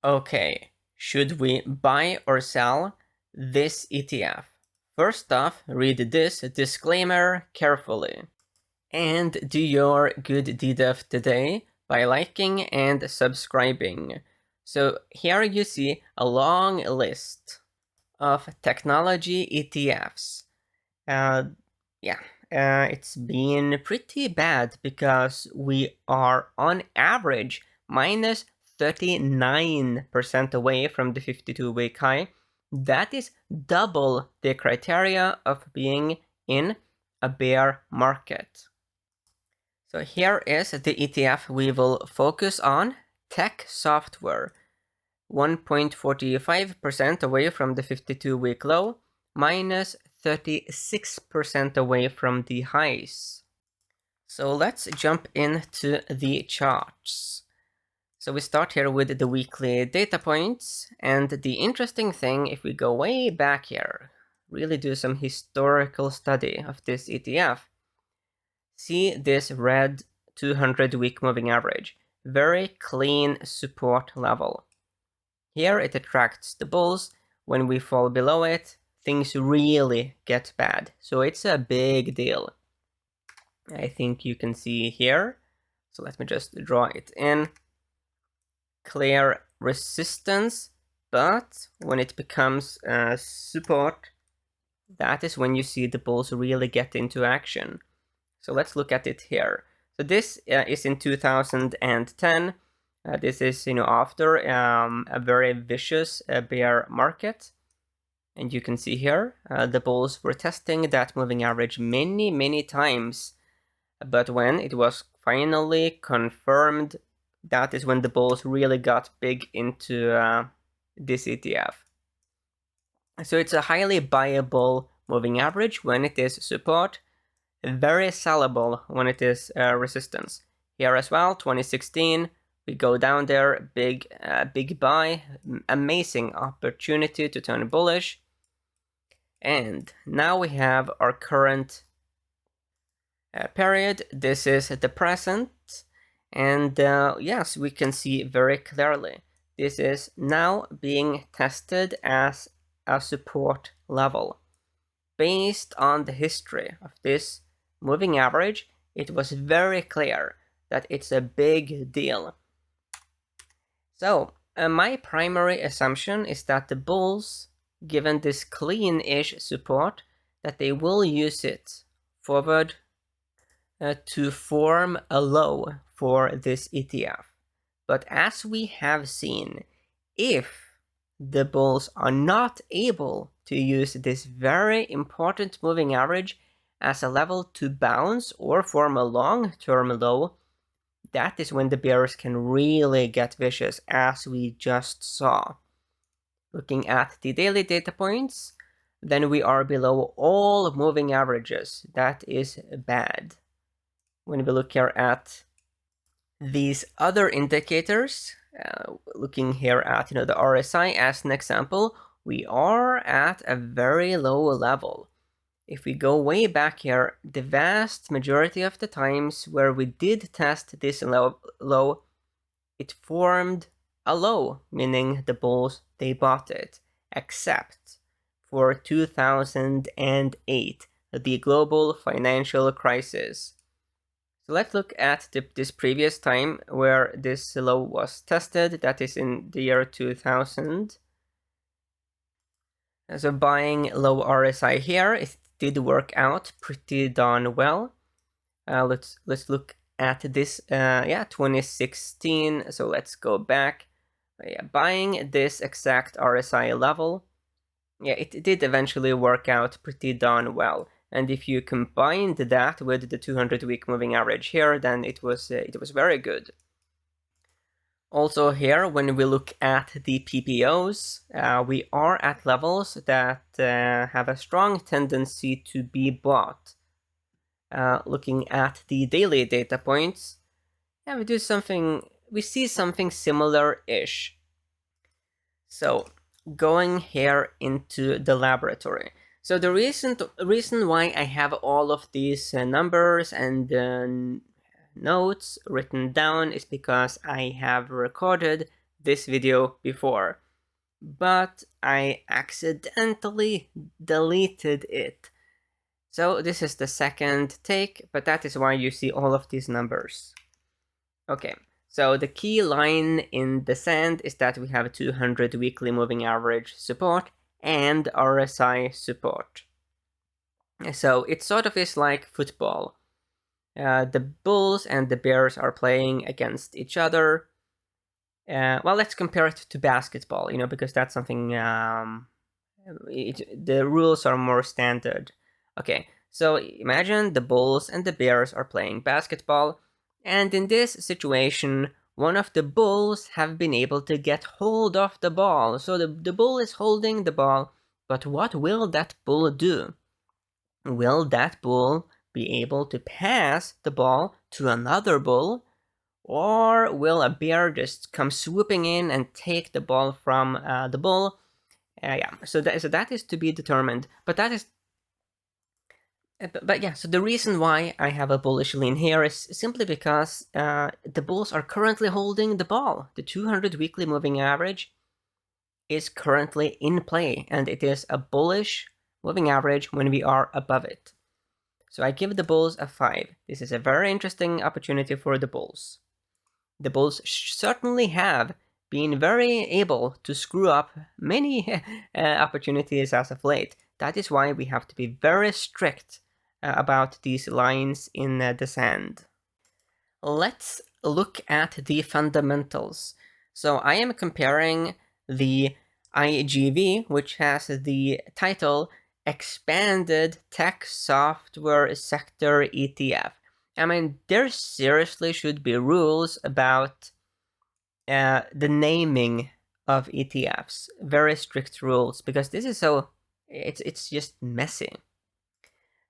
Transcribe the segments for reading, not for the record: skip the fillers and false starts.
Okay, should we buy or sell this ETF? First off, read this disclaimer carefully. And do your good deed of the day by liking and subscribing. So here you see a long list of technology ETFs. It's been pretty bad because we are on average minus 39% away from the 52-week high. That is double the criteria of being in a bear market. So here is the ETF we will focus on, tech software. 1.45% away from the 52-week low, minus 36% away from the highs. So let's jump into the charts. So we start here with the weekly data points, and the interesting thing, if we go way back here, really do some historical study of this ETF, see this red 200-week moving average, very clean support level. Here it attracts the bulls. When we fall below it, things really get bad. So it's a big deal. I think you can see here. So let me just draw it in. Clear resistance, but when it becomes support, that is when you see the bulls really get into action. So let's look at it here. So this is in 2010. This is, after a very vicious bear market. And you can see here, the bulls were testing that moving average many, many times. But when it was finally confirmed, that is when the bulls really got big into this ETF. So it's a highly buyable moving average when it is support, very sellable when it is resistance. Here as well, 2016, we go down there, big buy, amazing opportunity to turn bullish. And now we have our current period. This is the present. And yes, we can see very clearly. This is now being tested as a support level. Based on the history of this moving average, it was very clear that it's a big deal. So my primary assumption is that the bulls, given this clean-ish support, that they will use it forward to form a low for this ETF. But as we have seen, if the bulls are not able to use this very important moving average as a level to bounce or form a long-term low, that is when the bears can really get vicious, as we just saw. Looking at the daily data points, then we are below all moving averages. That is bad. When we look here at these other indicators, looking here at the RSI as an example, we are at a very low level. If we go way back here, the vast majority of the times where we did test this low, it formed a low, meaning the bulls, they bought it, except for 2008, the global financial crisis. So let's look at this previous time where this low was tested, that is in the year 2000. So buying low RSI here, it did work out pretty darn well. Let's look at this, 2016. So let's go back. Buying this exact RSI level, it did eventually work out pretty darn well. And if you combined that with the 200-week moving average here, then it was very good. Also here, when we look at the PPOs, we are at levels that have a strong tendency to be bought. Looking at the daily data points, we see something similar-ish. So going here into the laboratory. So the reason why I have all of these numbers and notes written down is because I have recorded this video before, but I accidentally deleted it. So this is the second take, but that is why you see all of these numbers. Okay, so the key line in the sand is that we have 200 weekly moving average support and RSI support. So it sort of is like football. The Bulls and the Bears are playing against each other. Well, let's compare it to basketball, because that's something, the rules are more standard. Okay, so imagine the Bulls and the Bears are playing basketball, and in this situation, one of the Bulls have been able to get hold of the ball. So the Bull is holding the ball, but what will that Bull do? Will that Bull be able to pass the ball to another Bull? Or will a bear just come swooping in and take the ball from the bull? So that is to be determined. But that is, but yeah. So the reason why I have a bullish lean here is simply because the bulls are currently holding the ball. The 200 weekly moving average is currently in play, and it is a bullish moving average when we are above it. So I give the bulls a 5. This is a very interesting opportunity for the bulls. The Bulls certainly have been very able to screw up many opportunities as of late. That is why we have to be very strict about these lines in the sand. Let's look at the fundamentals. So I am comparing the IGV, which has the title Expanded Tech Software Sector ETF. I mean, there seriously should be rules about the naming of ETFs. Very strict rules, because this is it's just messy.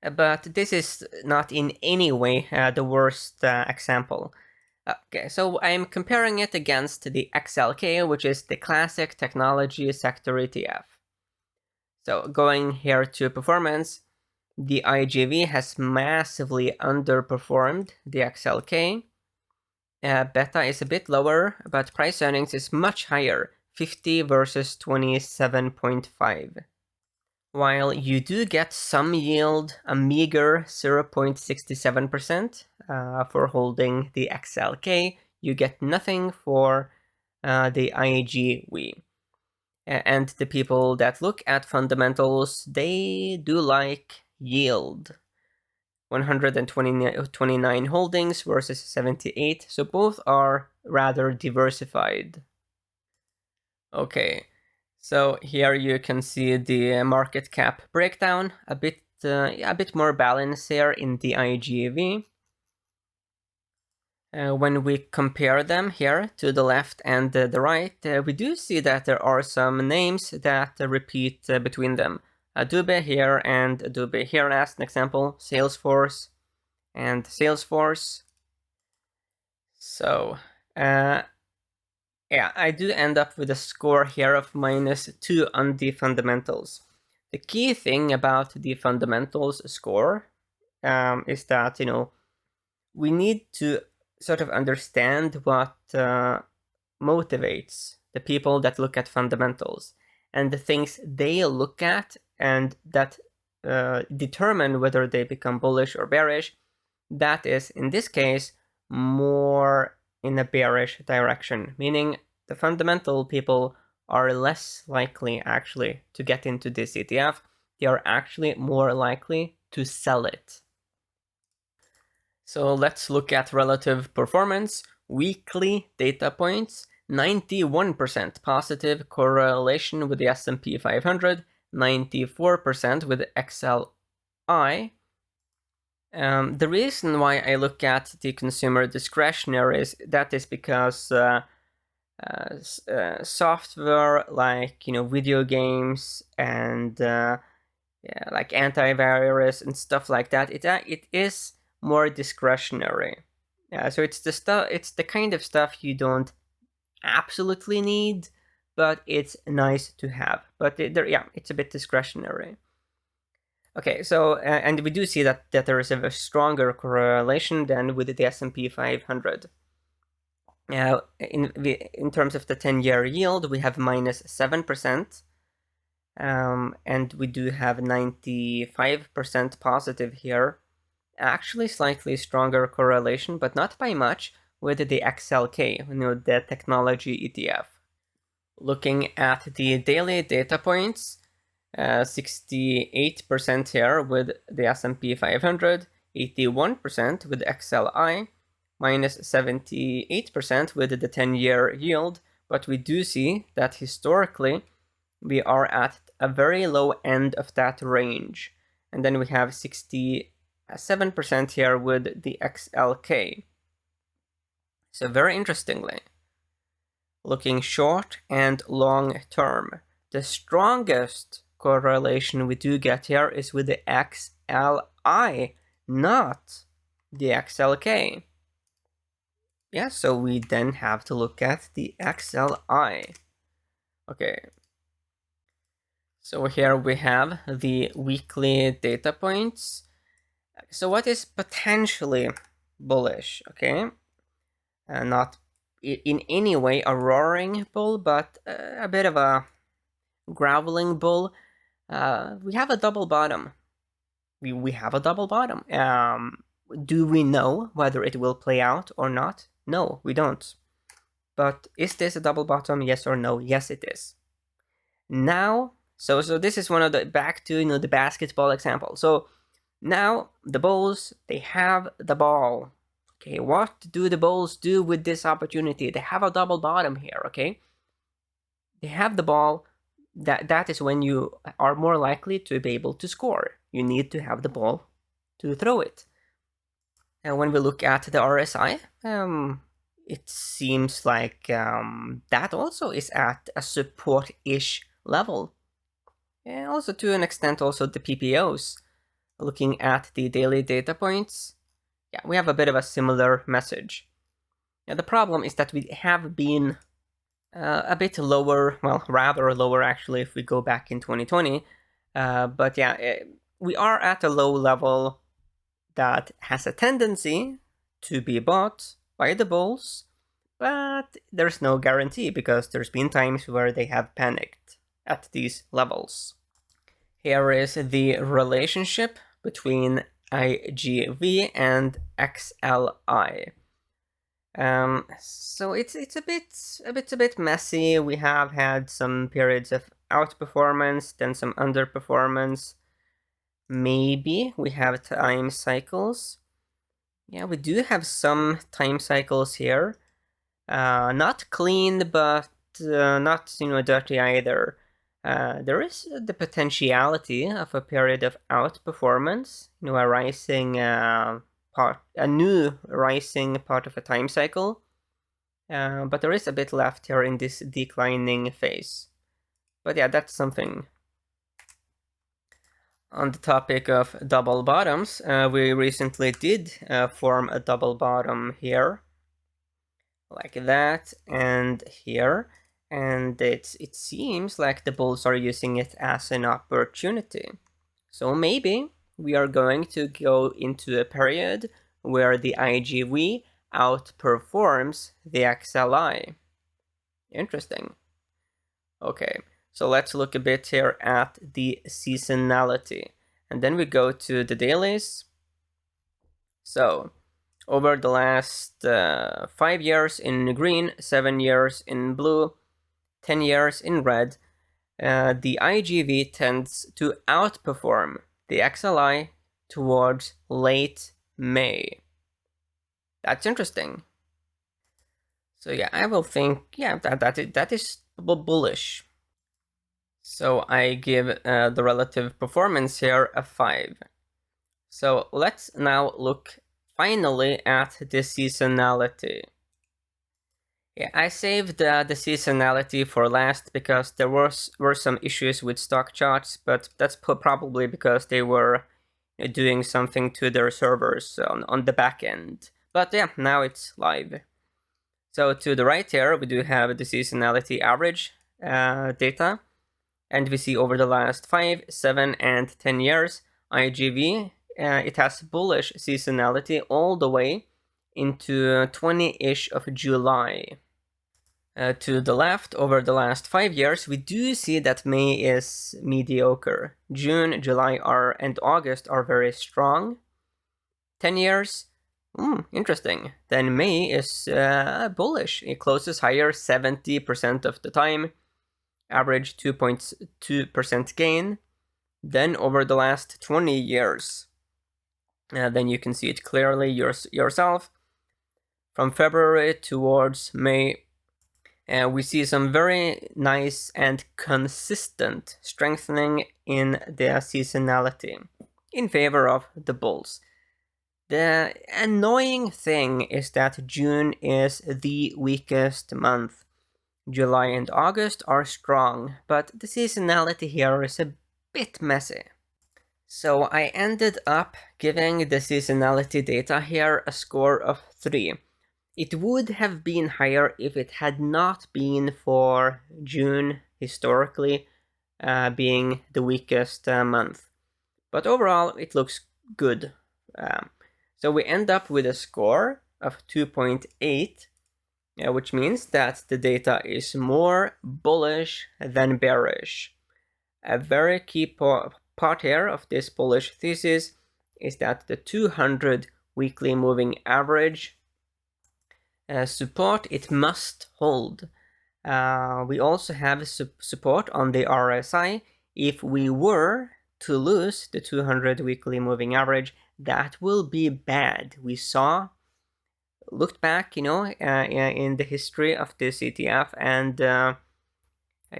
But this is not in any way the worst example. Okay, so I'm comparing it against the XLK, which is the classic technology sector ETF. So going here to performance, the IGV has massively underperformed the XLK. Beta is a bit lower, but price earnings is much higher, 50 versus 27.5. While you do get some yield, a meager 0.67% for holding the XLK, you get nothing for the IGV. And the people that look at fundamentals, they do like yield. 129 holdings versus 78, so both are rather diversified. Okay, so here you can see the market cap breakdown, a bit more balance here in the IGV. When we compare them here to the left and the right, we do see that there are some names that repeat between them. Adobe here and Adobe here as an example, Salesforce and Salesforce. So, yeah, I do end up with a score here of -2 on the fundamentals. The key thing about the fundamentals score is that, we need to sort of understand what motivates the people that look at fundamentals, and the things they look at and that determine whether they become bullish or bearish. That is, in this case, more in a bearish direction, meaning the fundamental people are less likely actually to get into this ETF. They are actually more likely to sell it. So let's look at relative performance. Weekly data points, 91% positive correlation with the S&P 500, 94% with XLI. The reason why I look at the consumer discretionary is because software like video games and like antivirus and stuff like that, it is more discretionary. So it's the kind of stuff you don't absolutely need, but it's nice to have. But it's a bit discretionary. Okay, so and we do see that there is a stronger correlation than with the S&P 500. In terms of the 10-year yield, we have minus 7%, and we do have 95% positive here. Actually, slightly stronger correlation, but not by much, with the XLK, the technology ETF. Looking at the daily data points, 68% here with the S&P 500, 81% with XLI, minus 78% with the 10-year yield, but we do see that historically we are at a very low end of that range. And then we have 67% here with the XLK. So very interestingly, looking short and long term, the strongest correlation we do get here is with the XLI, not the XLK. Yeah, so we then have to look at the XLI. Okay. So here we have the weekly data points. So what is potentially bullish, okay? Not in any way a roaring bull, but a bit of a groveling bull. We have a double bottom. We have a double bottom. Do we know whether it will play out or not? No, we don't. But is this a double bottom? Yes or no? Yes, it is. Now, so this is one of the, back to the basketball example. So now the Bulls, they have the ball. Okay, what do the Bulls do with this opportunity? They have a double bottom here, okay? They have the ball. That is when you are more likely to be able to score. You need to have the ball to throw it. And when we look at the RSI, it seems like that also is at a support-ish level. And also to an extent also the PPOs. Looking at the daily data points, yeah, we have a bit of a similar message. Now the problem is that we have been a bit lower, well, rather lower actually if we go back in 2020. But yeah, we are at a low level that has a tendency to be bought by the bulls, but there's no guarantee because there's been times where they have panicked at these levels. Here is the relationship between IGV and XLI. So it's a bit messy. We have had some periods of outperformance, then some underperformance. Maybe we have time cycles. Yeah, we do have some time cycles here. Not clean, but not dirty either. There is the potentiality of a period of outperformance, a rising a new rising part of a time cycle. But there is a bit left here in this declining phase. But yeah, that's something. On the topic of double bottoms, we recently did form a double bottom here, like that, and here. And it seems like the bulls are using it as an opportunity. So maybe we are going to go into a period where the IGV outperforms the XLI. Interesting. Okay, so let's look a bit here at the seasonality. And then we go to the dailies. So over the last 5 years in green, 7 years in blue, 10 years in red, the IGV tends to outperform the XLI towards late May. That's interesting. So yeah, I will think, yeah, that is bullish. So I give the relative performance here a 5. So let's now look finally at the seasonality. Yeah, I saved the seasonality for last because there were some issues with stock charts, but that's probably because they were doing something to their servers on the back end. But yeah, now it's live. So to the right here, we do have the seasonality average data, and we see over the last 5, 7, and 10 years, IGV, it has bullish seasonality all the way into 20-ish of July. To the left, over the last 5 years, we do see that May is mediocre. June, July and August are very strong. 10 years, interesting. Then May is bullish. It closes higher 70% of the time, average 2.2% gain. Then over the last 20 years, then you can see it clearly yourself. From February towards May, we see some very nice and consistent strengthening in the seasonality in favor of the bulls. The annoying thing is that June is the weakest month. July and August are strong, but the seasonality here is a bit messy. So I ended up giving the seasonality data here a score of 3. It would have been higher if it had not been for June historically being the weakest month. But overall, it looks good. So we end up with a score of 2.8, which means that the data is more bullish than bearish. A very key part here of this bullish thesis is that the 200 weekly moving average support, it must hold. We also have support on the RSI. If we were to lose the 200 weekly moving average, that will be bad. We looked back, in the history of this ETF, and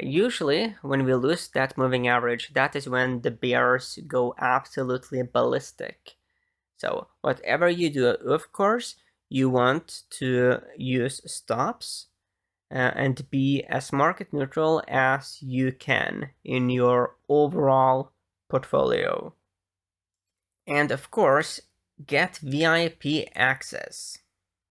usually when we lose that moving average, that is when the bears go absolutely ballistic. So whatever you do, of course, you want to use stops and be as market neutral as you can in your overall portfolio. And of course, get VIP access.